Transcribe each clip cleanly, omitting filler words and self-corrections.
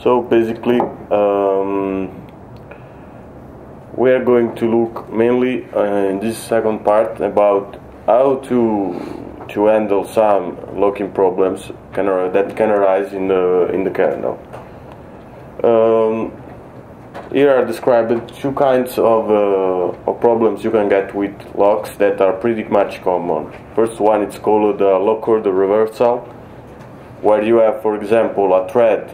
So basically, we are going to look mainly in this second part about how to handle some locking problems that can arise in the kernel. Here are described two kinds of problems you can get with locks that are pretty much common. First one, it's called lock order reversal, where you have, for example, a thread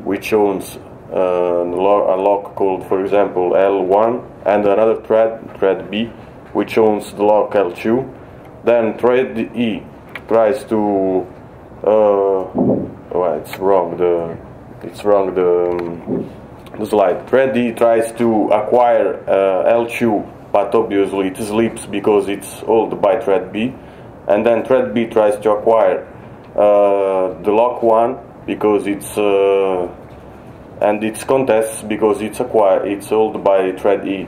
which owns a lock called, for example, L1, and another thread B, which owns the lock L2. Then thread E tries to it's wrong the slide. Thread E tries to acquire L2, but obviously it sleeps because it's owned by thread B, and then thread B tries to acquire the lock 1 because it's and its contests because it's owned by thread E.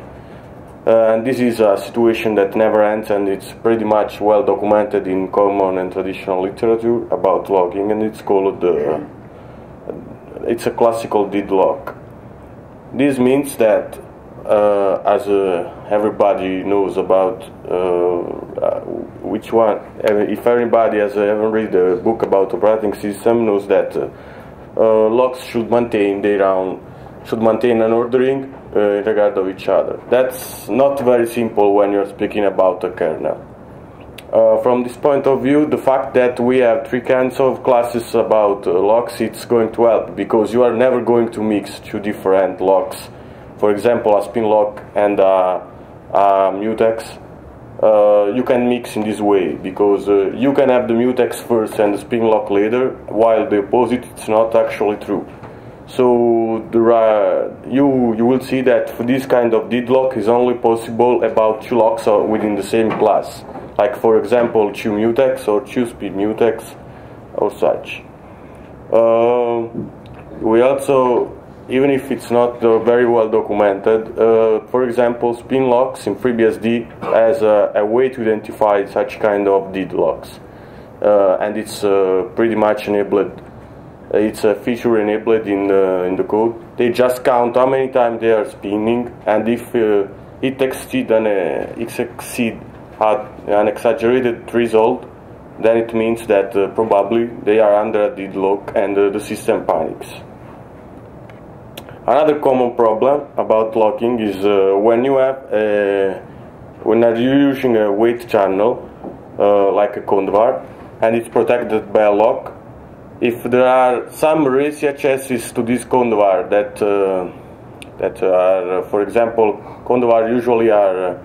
And this is a situation that never ends, and it's pretty much well documented in common and traditional literature about logging, and it's called it's a classical deadlock. This means that, as everybody knows about which one, if everybody has ever read a book about operating system, knows that locks should maintain an ordering in regard of each other. That's not very simple when you're speaking about a kernel. From this point of view, the fact that we have three kinds of classes about locks, it's going to help, because you are never going to mix two different locks. For example, a spin lock and a mutex. You can mix in this way, because you can have the mutex first and the spin lock later, while the opposite it's not actually true. So you will see that for this kind of deadlock is only possible about two locks within the same class, like for example two mutex or two speed mutex or such. We also, even if it's not very well documented, for example, spin locks in FreeBSD has a way to identify such kind of deadlocks, and it's pretty much enabled. It's a feature enabled in the code. They just count how many times they are spinning, and if it exceeds an exaggerated result, then it means that probably they are under a deadlock and the system panics. Another common problem about locking is when you're using a wait channel like a convar, and it's protected by a lock. If there are some RACIA chassis to this convar that are, for example, convar usually are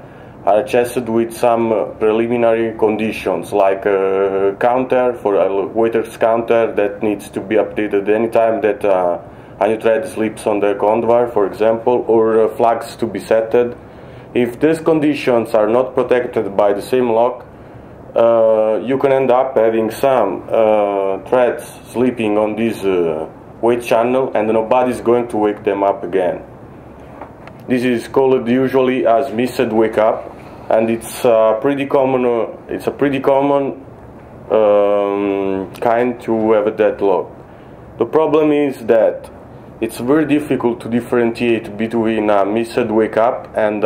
chassis with some preliminary conditions, like a counter for a waiter's counter that needs to be updated anytime that a new thread sleeps on the convar, for example, or flags to be setted. If these conditions are not protected by the same lock, you can end up having some threads sleeping on this wait channel, and nobody's going to wake them up again. This is called usually as missed wake up, and it's a pretty common kind to have a deadlock. The problem is that it's very difficult to differentiate between a missed wake up and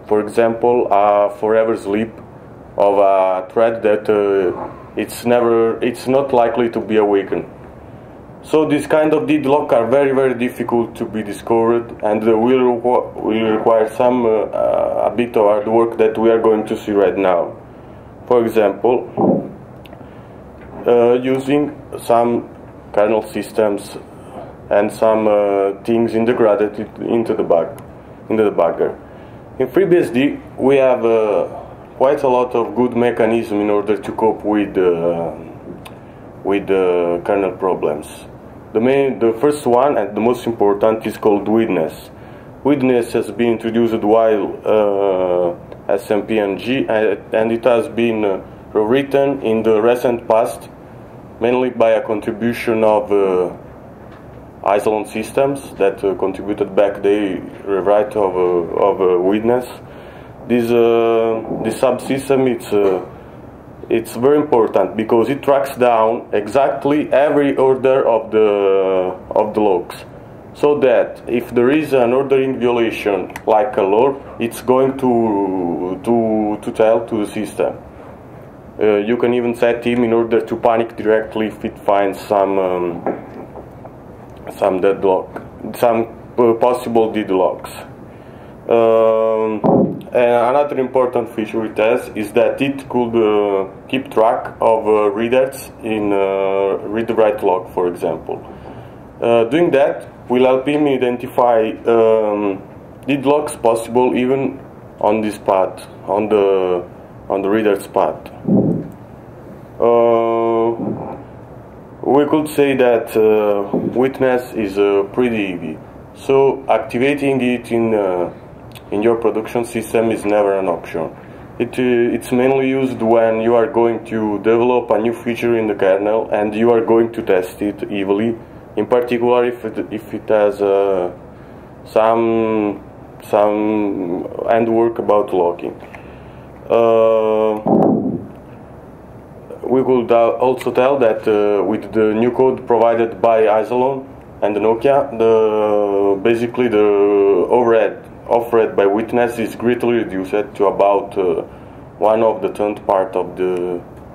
for example, a forever sleep of a thread that it's not likely to be awakened. So this kind of deadlock are very, very difficult to be discovered, and will require some a bit of hard work that we are going to see right now. For example, using some kernel systems and some things integrated into the debugger. In FreeBSD, we have quite a lot of good mechanisms in order to cope with kernel problems. The first one, and the most important, is called witness. Witness has been introduced while SMPNG, and it has been rewritten in the recent past, mainly by a contribution of AsiaBSDCon that contributed back the rewrite of witness. This subsystem, It's very important because it tracks down exactly every order of the logs, so that if there is an ordering violation like a lore, it's going to tell to the system. You can even set him in order to panic directly if it finds some deadlock, some possible deadlocks. And another important feature it has is that it could keep track of readers in read-write log, for example. Doing that will help him identify deadlocks possible even on this path, on the reader's path. We could say that witness is pretty easy, so activating it in your production system is never an option. It's mainly used when you are going to develop a new feature in the kernel and you are going to test it heavily, in particular if it has some handwork about logging. We could also tell that with the new code provided by Isilon and the Nokia, basically the overhead by witness is greatly reduced to about 1/10 part of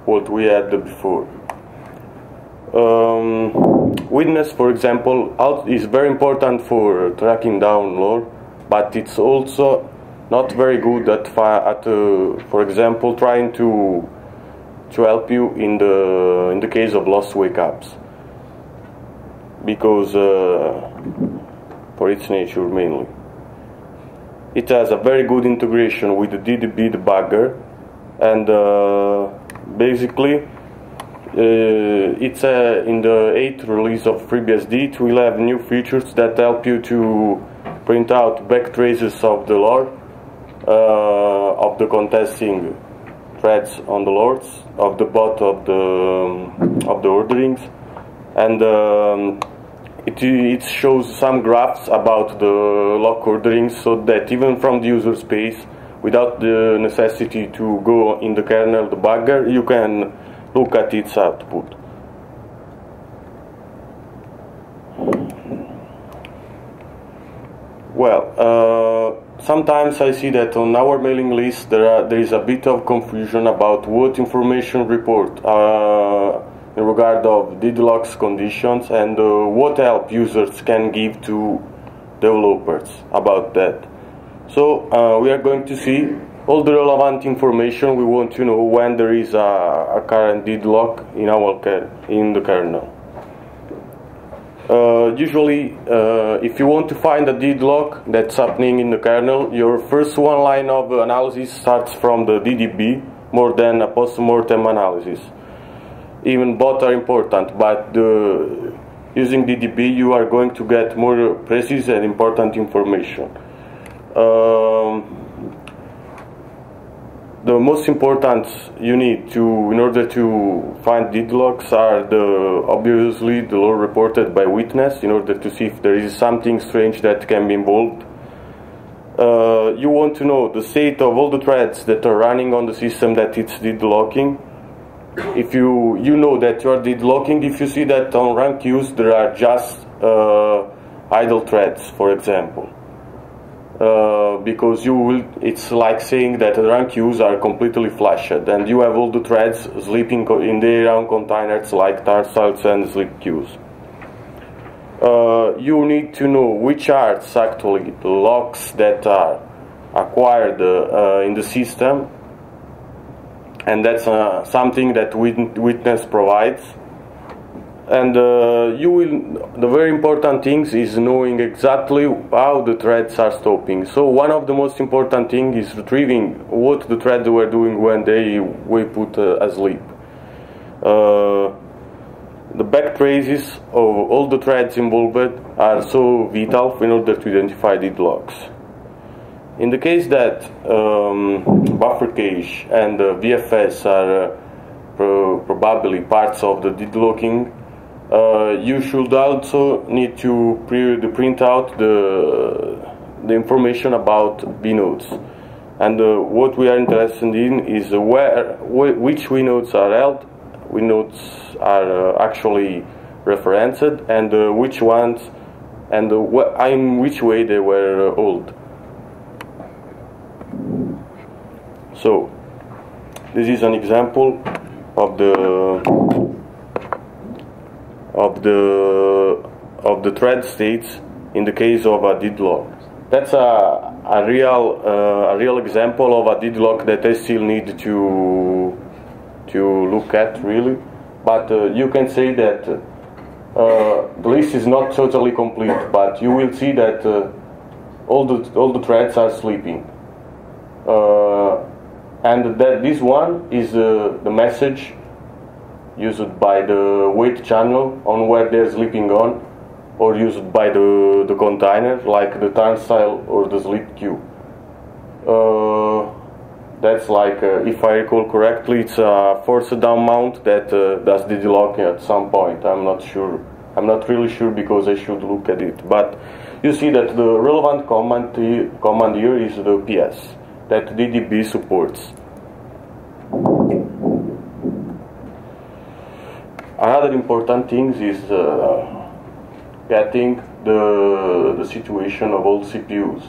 what we had before. Witness, for example, is very important for tracking down lore, but it's also not very good at for example, trying to help you in the case of lost wake-ups, because for its nature mainly. It has a very good integration with the DDB debugger, and basically it's in the 8th release of FreeBSD. It will have new features that help you to print out backtraces of the lore, of the contesting threads on the lords, of the bot of the orderings, and it shows some graphs about the lock orderings, so that even from the user space, without the necessity to go in the kernel debugger, you can look at its output. Well, sometimes I see that on our mailing list there is a bit of confusion about what information report in regard of deadlocks conditions, and what help users can give to developers about that. So we are going to see all the relevant information we want to know when there is a current deadlock in the kernel. Usually, if you want to find a deadlock that's happening in the kernel, your first one line of analysis starts from the DDB more than a post-mortem analysis. Even both are important, but using DDB you are going to get more precise and important information. The most important you need in order to find deadlocks are obviously the lore reported by witness, in order to see if there is something strange that can be involved. You want to know the state of all the threads that are running on the system that it's deadlocking. If you know that you are deadlocking, if you see that on run queues there are just idle threads, for example. Because it's like saying that the run queues are completely flashed and you have all the threads sleeping in their own containers like tarsals and sleep queues. You need to know which are actually the locks that are acquired in the system, and that's something that witness provides. And the very important things is knowing exactly how the threads are stopping. So one of the most important things is retrieving what the threads were doing when they were put asleep. The backtraces of all the threads involved are so vital in order to identify deadlocks. In the case that buffer cache and VFS are probably parts of the deadlocking, you should also need to print out the information about bnodes. And what we are interested in is which vnodes are held, vnodes are actually referenced, and which ones, and in which way they were held. So this is an example of the thread states in the case of a deadlock. That's a real example of a deadlock that I still need to look at, really. But you can say that the list is not totally complete, but you will see that all the threads are sleeping, and that this one is the message used by the wait channel on where they're sleeping on, or used by the container, like the turnstile or the sleep queue. That's like, if I recall correctly, it's a force down mount that does the delocking at some point. I'm not sure. I'm not really sure because I should look at it. But you see that the relevant command here is the PS that DDB supports. Another important thing is getting the situation of all CPUs.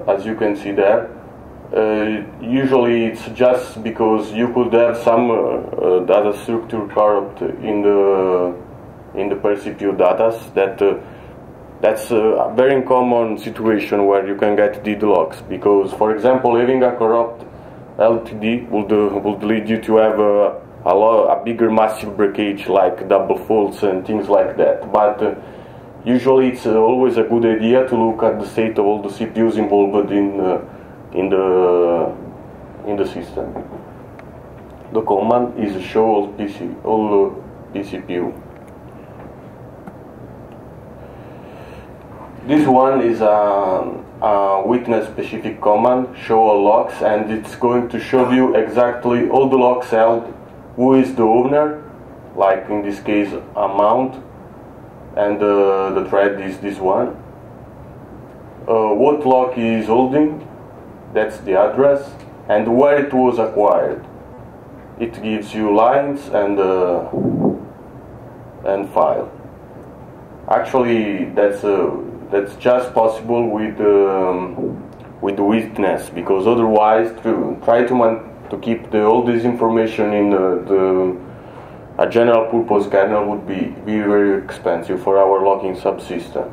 As you can see there, usually it's just because you could have some data structure corrupt in the per CPU data. That's a very common situation where you can get deadlocks, because, for example, having a corrupt LTD would lead you to have a bigger massive breakage like double faults and things like that. But usually it's always a good idea to look at the state of all the CPUs involved in the system. The command is show all pCPU. This one is a witness specific command, show all locks, and it's going to show you exactly all the locks held, who is the owner, like in this case a mount, and the thread is this one. What lock he is holding, that's the address, and where it was acquired. It gives you lines and file. Actually, that's just possible with the witness, because otherwise, to try to keep all this information in a general purpose kernel would be very expensive for our logging subsystem.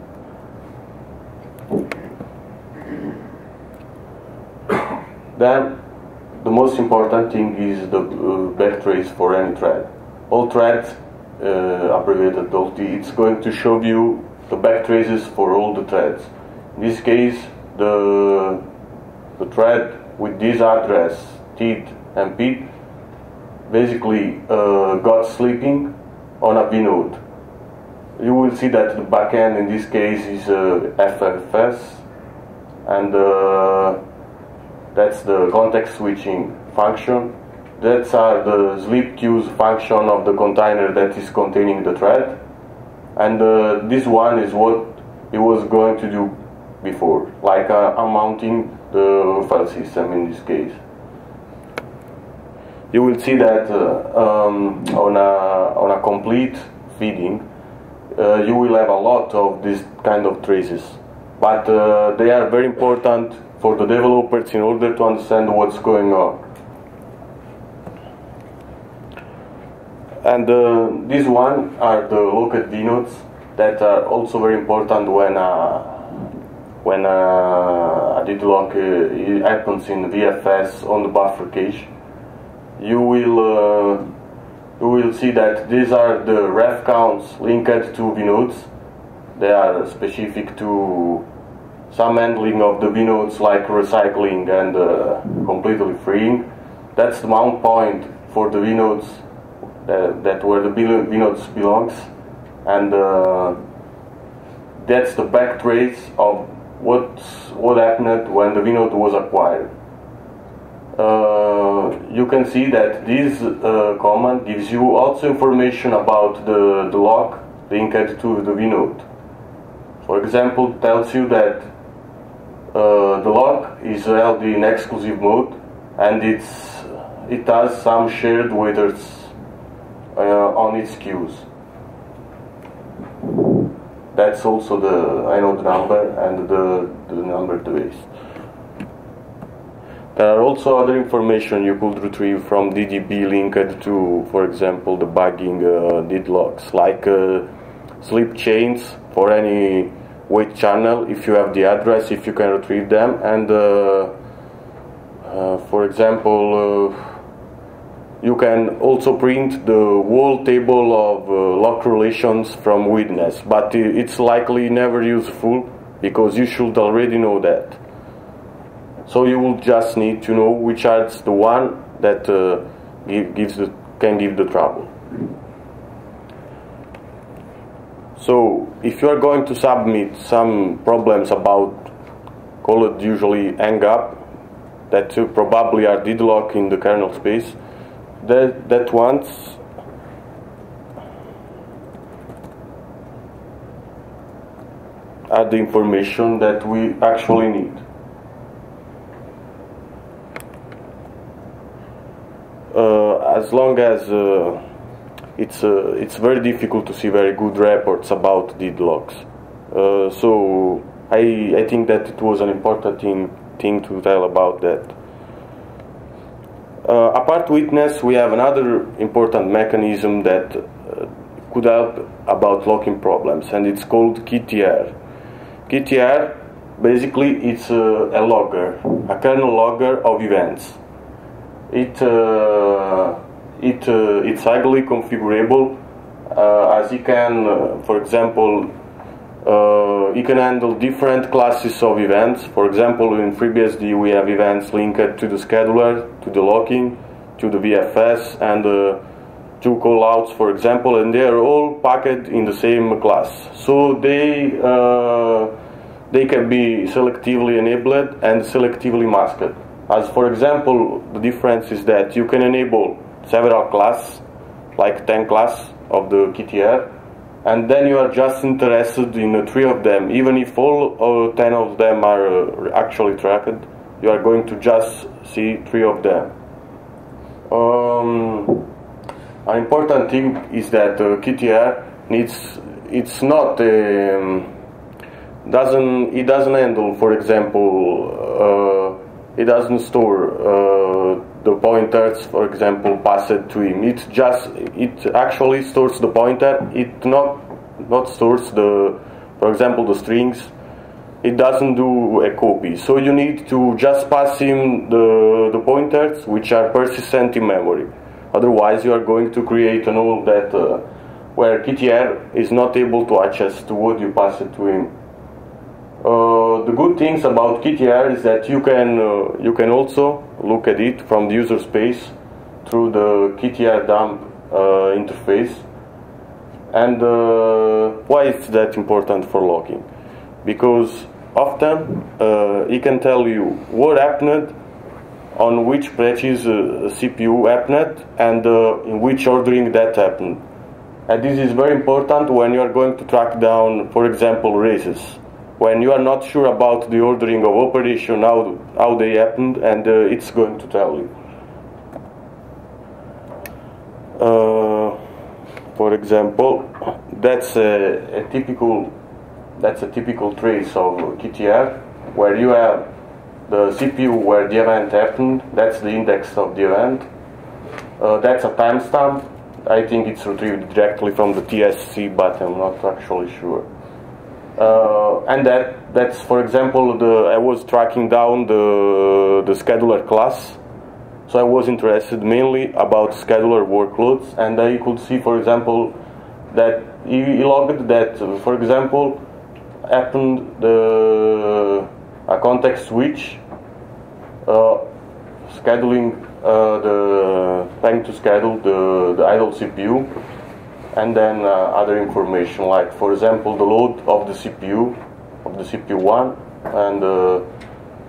Then the most important thing is the backtrace for any thread. All threads, abbreviated OLT, it's going to show you the backtraces for all the threads. In this case, the thread with this address, TID and PID, basically got sleeping on a vnode. You will see that the backend in this case is FFS, and that's the context switching function. That's the sleep queues function of the container that is containing the thread. And this one is what it was going to do before, like mounting the file system in this case. You will see that on a complete feeding, you will have a lot of this kind of traces, but they are very important for the developers in order to understand what's going on. And this one are the locked vnodes that are also very important when a deadlock happens in VFS on the buffer cache. You will see that these are the ref counts linked to vnodes. They are specific to some handling of the vnodes, like recycling and completely freeing. That's the mount point for the vnodes, that where the vnodes belongs, and that's the backtrace of what happened when the vnode was acquired. You can see that this command gives you also information about the lock linked to the vnode. For example, tells you that The lock is held in exclusive mode, and it has some shared waiters on its queues. That's also the inode number and the number base. There are also other information you could retrieve from DDB linked to, for example, debugging deadlocks, like slip chains for any wait channel. If you have the address, if you can retrieve them, and for example, you can also print the whole table of lock relations from witness, but it's likely never useful because you should already know that. So you will just need to know which is the one that can give the trouble. So if you are going to submit some problems about called usually hang up, that probably are deadlock in the kernel space, that ones are the information that we actually need. As long as it's very difficult to see very good reports about deadlocks. So I think that it was an important thing to tell about that. Apart witness, we have another important mechanism that could help about locking problems, and it's called KTR. KTR, basically, it's a logger, a kernel logger of events. It's highly configurable, as you can, for example, you can handle different classes of events. For example, in FreeBSD we have events linked to the scheduler, to the locking, to the VFS, and to callouts, for example, and they are all packed in the same class. So they can be selectively enabled and selectively masked. As for example, the difference is that you can enable several classes, like 10 classes of the KTR, and then you are just interested in 3 of them. Even if all 10 of them are actually tracked, you are going to just see 3 of them. An important thing is that KTR it doesn't handle, for example, it doesn't store the pointers, for example, passed to him. It actually stores the pointer. It not stores for example, the strings. It doesn't do a copy. So you need to just pass him the pointers, which are persistent in memory. Otherwise, you are going to create a null that where KTR is not able to access to what you pass it to him. The good things about KTR is that you can also look at it from the user space through the KTR dump interface. And why is that important for logging? Because often it can tell you what happened, on which patches CPU happened, and in which ordering that happened. And this is very important when you are going to track down, for example, races. When you are not sure about the ordering of operation, how they happened, and it's going to tell you. For example, that's a typical trace of KTR, where you have the CPU where the event happened. That's the index of the event. That's a timestamp. I think it's retrieved directly from the TSC, but I'm not actually sure. And that's, for example, I was tracking down the scheduler class, so I was interested mainly about scheduler workloads, and I could see, for example, that he logged that, for example, happened a context switch, scheduling trying to schedule the idle CPU. And then other information, like, for example, the load of the CPU1, and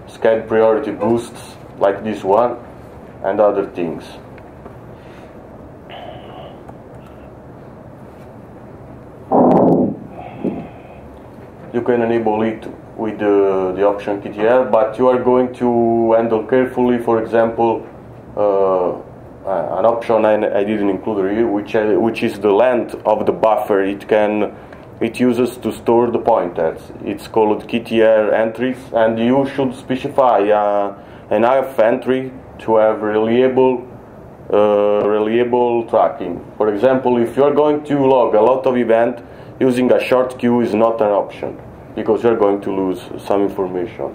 sched priority boosts like this one, and other things. enable it with the option KTR, but you are going to handle carefully, for example, an option I didn't include here, which is the length of the buffer it uses to store the pointers. It's called KTR entries, and you should specify an IF entry to have reliable tracking. For example, if you are going to log a lot of events, using a short queue is not an option, because you are going to lose some information.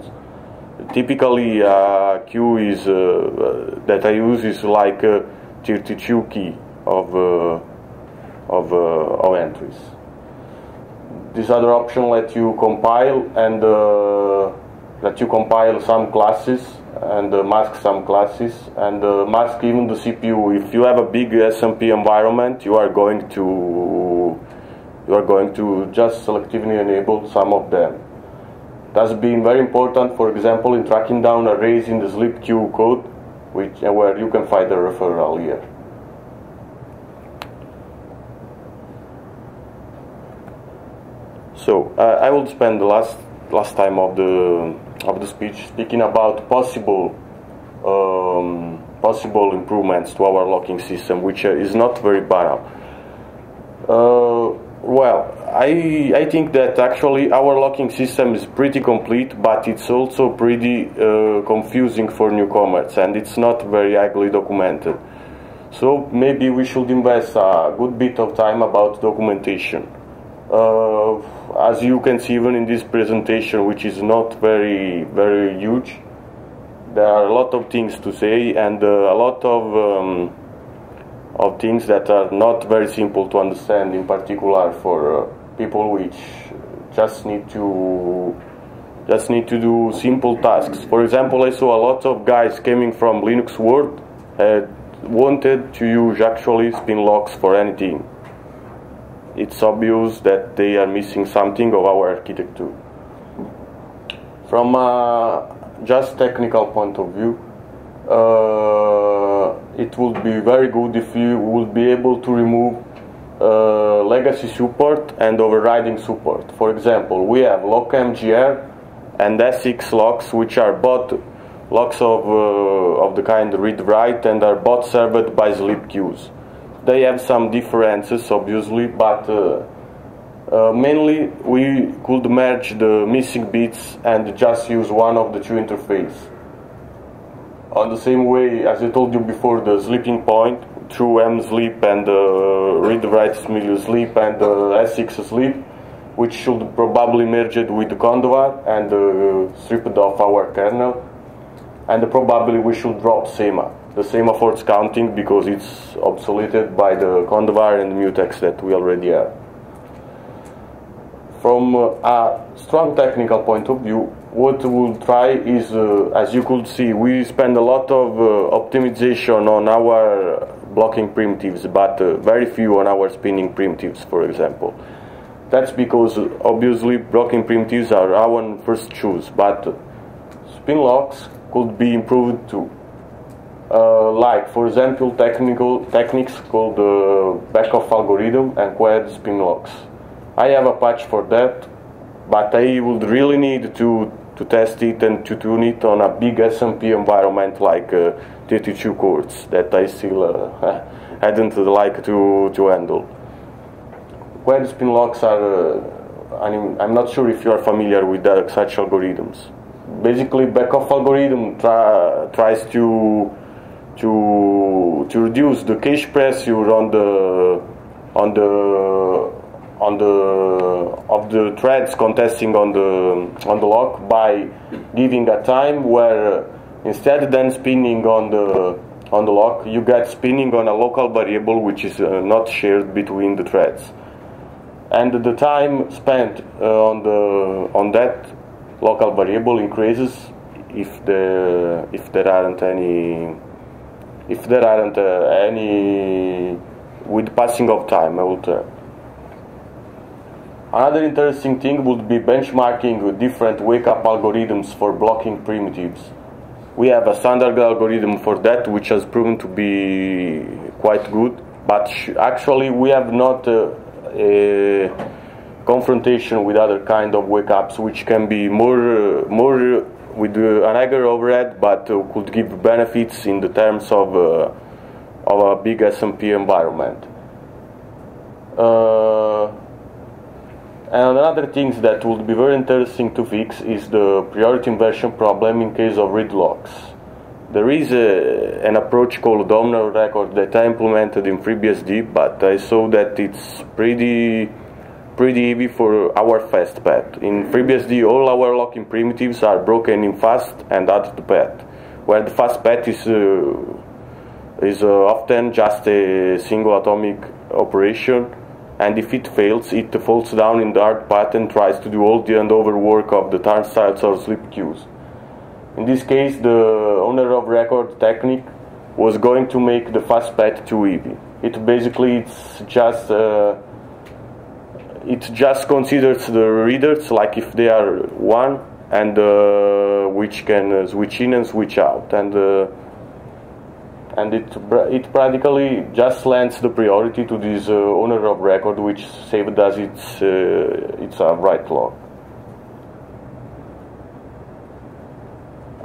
Typically, a queue is that I use is like 32 key of entries. This other option lets you compile and some classes and mask some classes and mask even the CPU. If you have a big SMP environment, you are going to just selectively enable some of them. That's been very important, for example, in tracking down arrays in the sleep queue code, where you can find the referral here. So I will spend the last time of the speech speaking about possible improvements to our locking system, which is not very banal. Well, I think that actually our locking system is pretty complete, but it's also pretty confusing for newcomers, and it's not very highly documented. So maybe we should invest a good bit of time about documentation. As you can see even in this presentation, which is not very huge, there are a lot of things to say and a lot of things that are not very simple to understand, in particular for people which just need to do simple tasks. For example, I saw a lot of guys coming from Linux world wanted to use actually spin locks for anything. It's obvious that they are missing something of our architecture. From a just technical point of view, it would be very good if you would be able to remove legacy support and overriding support. For example, we have lockmgr and SX locks, which are both locks of the kind read-write and are both served by sleep queues. They have some differences, obviously, but mainly we could merge the missing bits and just use one of the two interfaces. On the same way, as I told you before, the sleeping point through msleep and read-write sleep and SX sleep, which should probably merge it with the condovar and stripped off our kernel, and probably we should drop SEMA. The SEMA force counting, because it's obsoleted by the condovar and mutex that we already have. From a strong technical point of view, what we'll try is, as you could see, we spend a lot of optimization on our blocking primitives, but very few on our spinning primitives, for example. That's because, obviously, blocking primitives are our first choice, but spin locks could be improved too. Like, for example, techniques called back-off algorithm and quad spin locks. I have a patch for that, but I would really need to test it and to tune it on a big SMP environment like 32 cores that I still hadn't like to handle. Quad spin locks are, I'm not sure if you are familiar with such algorithms. Basically, back-off algorithm tries to reduce the cache pressure on the threads contesting on the lock by giving a time where instead than spinning on the lock, you get spinning on a local variable which is not shared between the threads, and the time spent on that local variable increases if there aren't any with passing of time, I will tell. Another interesting thing would be benchmarking with different wake-up algorithms for blocking primitives. We have a standard algorithm for that, which has proven to be quite good, but actually we have not confrontation with other kind of wake-ups, which can be more with an higher overhead, but could give benefits in the terms of a big SMP environment. And another thing that would be very interesting to fix is the priority inversion problem in case of read locks. There is an approach called domino record that I implemented in FreeBSD, but I saw that it's pretty heavy for our fast path. In FreeBSD, all our locking primitives are broken in fast and added to path, where the fast path is often just a single atomic operation, and if it fails, it falls down in the hard path and tries to do all the handover work of the turnstiles or slip queues. In this case, the owner of record technique was going to make the fast path too heavy. It just considers the readers like if they are one, and which can switch in and switch out, and it practically just lends the priority to this owner of record, which saved us its write lock.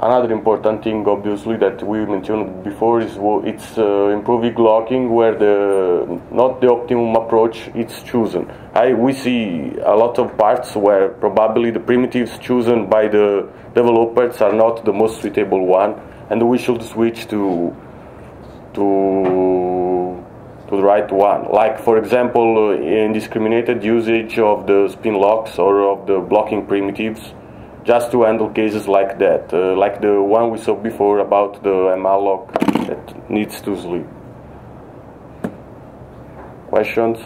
Another important thing, obviously, that we mentioned before is it's improving locking, where not the optimum approach is chosen. We see a lot of parts where probably the primitives chosen by the developers are not the most suitable one, and we should switch to the right one. Like, for example, indiscriminated usage of the spin locks or of the blocking primitives, just to handle cases like that, like the one we saw before about the malloc that needs to sleep. Questions?